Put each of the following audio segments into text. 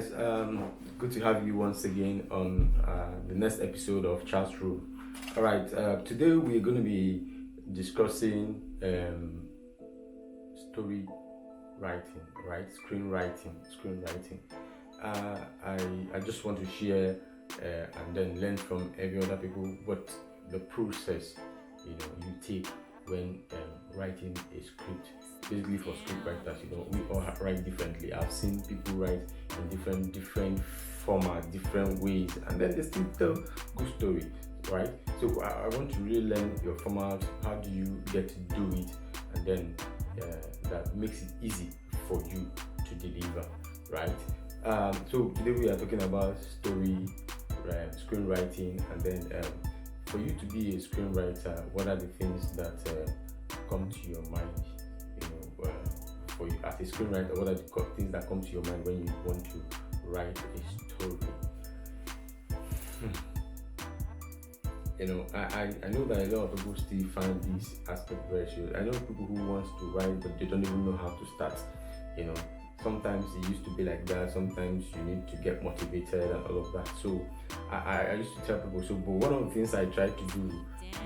guys, good to have you once again on the next episode of Chatroom. All right, today we're going to be discussing story writing, right? Screenwriting. I just want to share and then learn from every other people what the process you take when writing a script. Basically, for script writers, we all write differently. I've seen people write in different formats, different ways, and then they still tell good story, right? So I want to really learn your format. How do you get to do it, and then that makes it easy for you to deliver, right? So today we are talking about screenwriting, and then for you to be a screenwriter, what are the things that come to your mind? For you as a screenwriter, what are the things that come to your mind when you want to write a story? I know that a lot of people still find this aspect very serious. I know people who want to write but they don't even know how to start. Sometimes it used to be like that. Sometimes you need to get motivated and all of that. So I used to tell people. But one of the things I try to do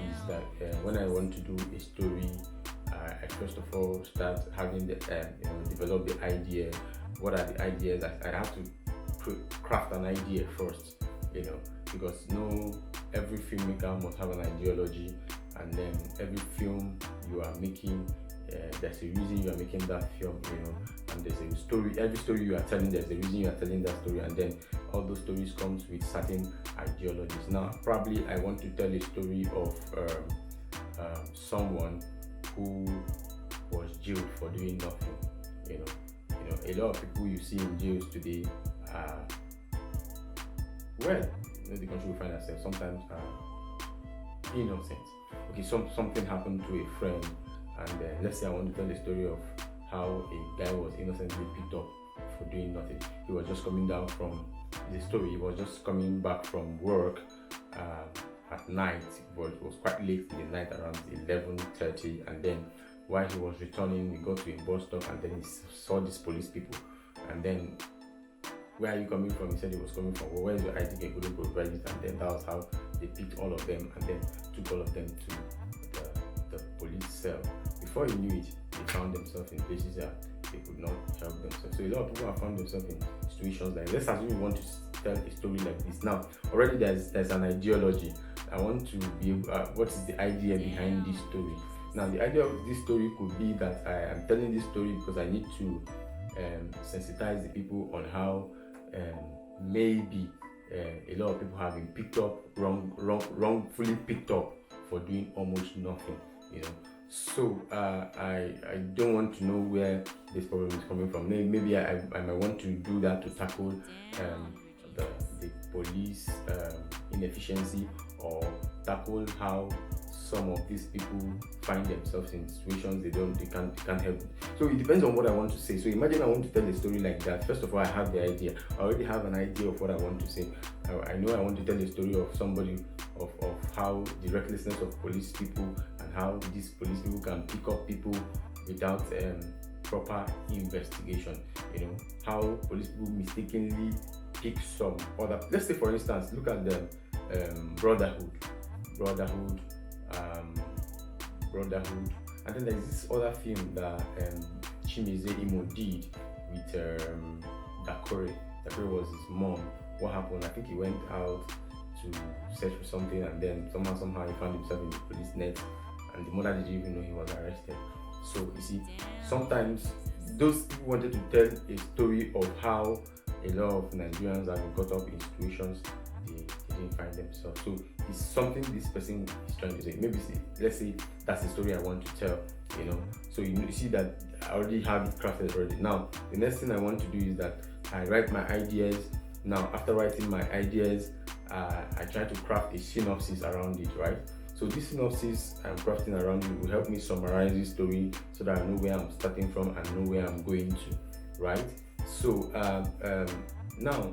is that when I want to do a story, I first of all start having the develop the idea. What are the ideas? I have to craft an idea first, because every filmmaker must have an ideology, and then every film you are making, there's a reason you are making that film, and there's a story. Every story you are telling, there's a reason you are telling that story, and then all those stories comes with certain ideologies. Now, probably I want to tell a story of someone who was jailed for doing nothing. A lot of people you see in jails today are, the country we find ourselves sometimes are innocent. Okay, something happened to a friend, and let's say I want to tell the story of how a guy was innocently picked up for doing nothing. He was just coming down from the story. He was just coming back from work at night, but it was quite late in the night, around 11:30, and then while he was returning, he got to a bus stop, and then he saw these police people, and then, where are you coming from? He said he was coming from, where is your ID? He couldn't provide it, and then that was how they picked all of them, and then took all of them to the police cell. Before he knew it, they found themselves in places that they could not help themselves. So a lot of people have found themselves in situations like, let's assume you want to tell a story like this. Now, already there's an ideology. I want to be what is the idea behind this story? Now, the idea of this story could be that I am telling this story because I need to sensitize the people on how maybe a lot of people have been picked up wrongfully picked up for doing almost nothing. So I don't want to know where this problem is coming from. Maybe I might want to do that to tackle the police inefficiency, or tackle how some of these people find themselves in situations they can't help it. So it depends on what I want to say. So imagine I want to tell a story like that. First of all, I have the idea. I already have an idea of what I want to say. I know I want to tell a story of somebody, of how the recklessness of police people, and how these police people can pick up people without proper investigation. How police people mistakenly pick some other. Let's say, for instance, look at the Brotherhood, and then there's this other film that Chimeze Imo did with Dakore. Dakore was his mom. What happened? I think he went out to search for something, and then somehow he found himself in the police net, and the mother didn't even know he was arrested. So you see, sometimes those people wanted to tell a story of how a lot of Nigerians have been caught up in situations they didn't find themselves. So it's something this person is trying to say. Maybe let's say that's the story I want to tell. So you see that I already have it crafted already. Now the next thing I want to do is that I write my ideas. Now after writing my ideas, I try to craft a synopsis around it, right? So this synopsis I'm crafting around it will help me summarize this story so that I know where I'm starting from and know where I'm going to, right? So now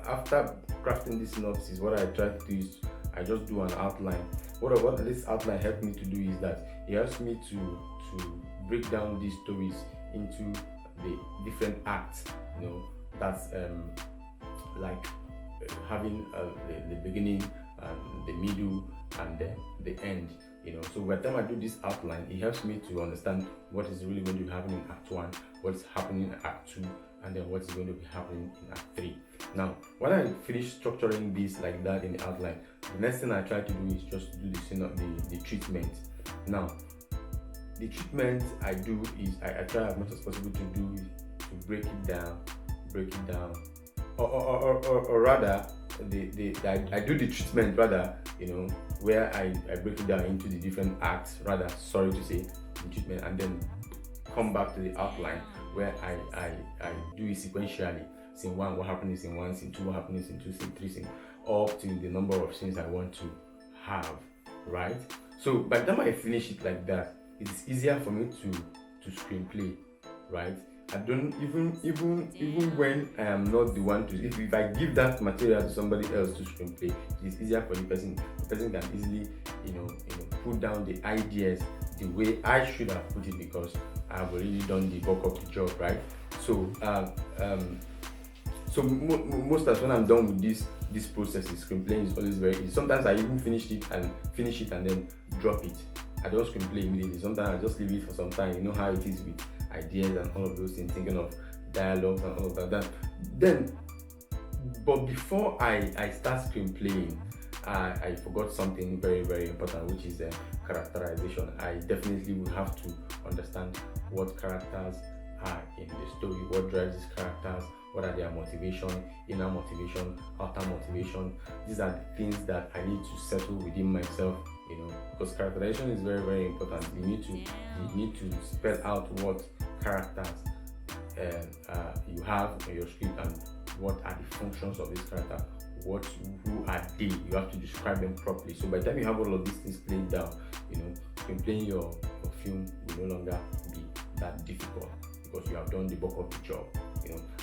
after crafting this synopsis, what I try to do is I just do an outline. What this outline helped me to do is that it helps me to break down these stories into the different acts, that's like having the beginning and the middle and then the end. So by the time I do this outline, it helps me to understand what is really going to be happening in Act 1, what's happening in Act 2, and then what's going to be happening in Act 3. Now, when I finish structuring this like that in the outline, the next thing I try to do is just do the treatment. Now, the treatment I do is I try as much as possible to break it down, or rather, I do the treatment rather, where I break it down into the different acts, rather, sorry to say, the treatment, and then come back to the outline where I do it sequentially. Scene 1, what happened in scene 1, scene 2, what happened in scene 2, scene 3, scene, up to the number of scenes I want to have, right? So by the time I finish it like that, it's easier for me to screenplay, right? I don't even when I am not the one to, if I give that material to somebody else to screenplay, it's easier for the person. The person can easily put down the ideas the way I should have put it, because I've already done the bulk of the job, right? So most times when I'm done with this process, screenplaying is always very easy. Sometimes I even finish it and then drop it. I don't screenplay immediately. Sometimes I just leave it for some time. You know how it is with ideas and all of those things, thinking of dialogues and all of that. But before I start screenplaying, I forgot something very, very important, which is characterization. I definitely will have to understand what characters are in the story, what drives these characters, what are their motivation, inner motivation, outer motivation. These are the things that I need to settle within myself, because characterization is very, very important. You need to spell out what characters you have in your script and what are the functions of this character, who are they. You have to describe them properly. So by the time you have all of these things played down, playing your film will no longer be that difficult, because you have done the bulk of the job.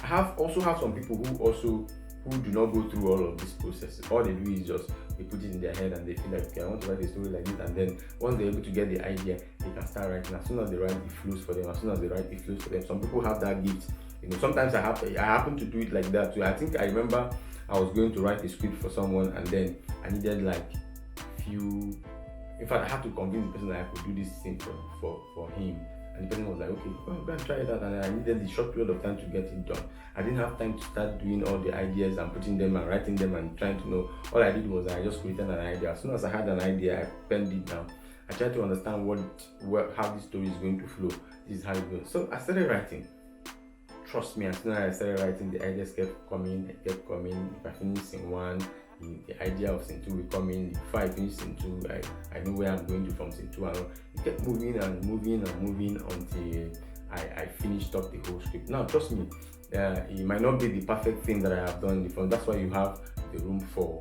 I also have some people who do not go through all of this process. All they do is just they put it in their head and they feel like, okay, I want to write a story like this, and then once they're able to get the idea, they can start writing. As soon as they write, it flows for them. Some people have that gift. Sometimes I happen to do it like that too. I think I remember I was going to write a script for someone, and then I needed in fact I had to convince the person that I could do this thing for him. And the person was like, okay, go and try it out. And I needed a short period of time to get it done. I didn't have time to start doing all the ideas and putting them and writing them and trying to know. All I did was I just created an idea. As soon as I had an idea, I penned it down. I tried to understand how this story is going to flow. This is how it goes. So I started writing. Trust me, as soon as I started writing, the ideas kept coming. If I finished scene 1, the idea of scene 2 will come in. Before I finish scene 2, I know where I'm going to from scene 2. And it kept moving until I finished up the whole script. Now, trust me, it might not be the perfect thing that I have done before. That's why you have the room for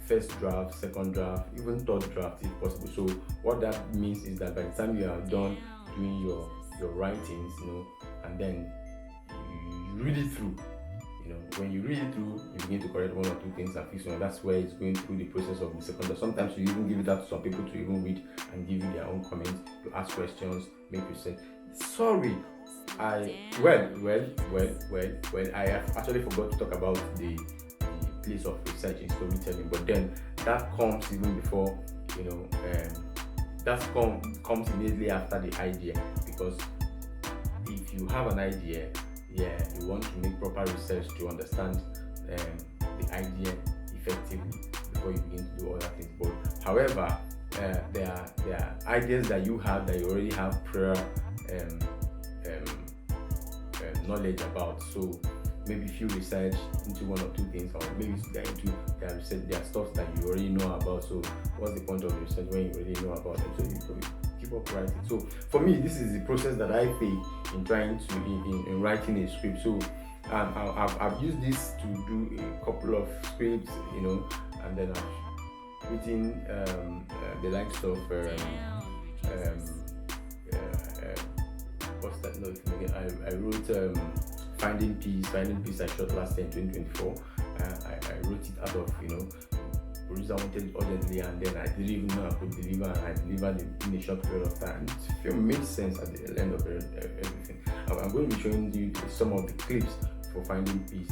first draft, second draft, even third draft if possible. So what that means is that by the time you are done doing your writings, and then you read it through. When you read it through, you begin to correct one or two things and fix one. That's where it's going through the process of the second draft. Sometimes you even give it out to some people to even read and give you their own comments. You ask questions, make research. Sorry, I actually forgot to talk about the place of research in storytelling, but then that comes even before, that comes immediately after the idea, because if you have an idea, you want to make proper research to understand the idea effectively before you begin to do other things. But however, there are ideas that you have that you already have prior knowledge about. So maybe if you research into one or two things, or maybe get into their research, there are stuff that you already know about. So what's the point of research when you already know about them? So you keep up writing. So for me, this is the process that I take in trying to in writing a script. So I've used this to do a couple of scripts, and then I've written the likes of what's that? No, I wrote Finding Peace. I shot last year in 2024. I wrote it out of producer wanted it urgently, and then I didn't even know I could deliver, and I delivered it in a short period of time. The film made sense at the end of everything. I'm going to be showing you some of the clips for finding peace,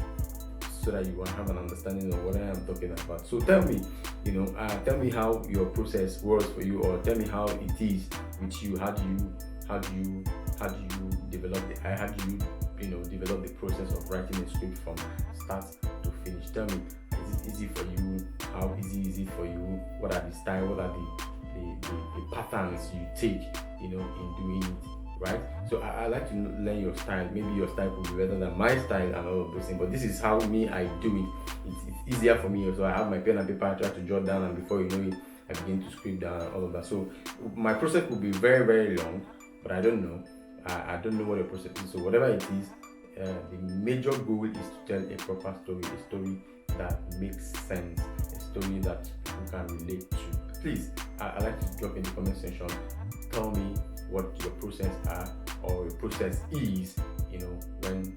so that you will have an understanding of what I am talking about. So tell me, tell me how your process works for you, or tell me how it is with you. How do you develop develop the process of writing a script from start to finish? Tell me, is it easy for you? How easy is it for you? What are the style? What are the patterns you take, in doing it, right? So I like to learn your style. Maybe your style could be better than my style and all of those things, but this is how I do it. It's easier for me. So I have my pen and paper, I try to jot down, and before you know it, I begin to script down and all of that. So my process will be very, very long, but I don't know. I don't know what the process is. So whatever it is, the major goal is to tell a proper story, a story that makes sense, a story that people can relate to. Please, I like to drop in the comment section. Tell me what your process are, or your process is, when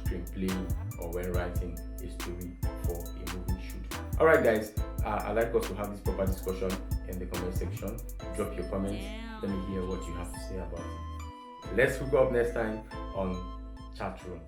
screenplaying or when writing a story for a movie shoot. All right, guys, I like us to have this proper discussion in the comment section. Drop your comments. Let me hear what you have to say about it. Let's hook up next time on Chatroom.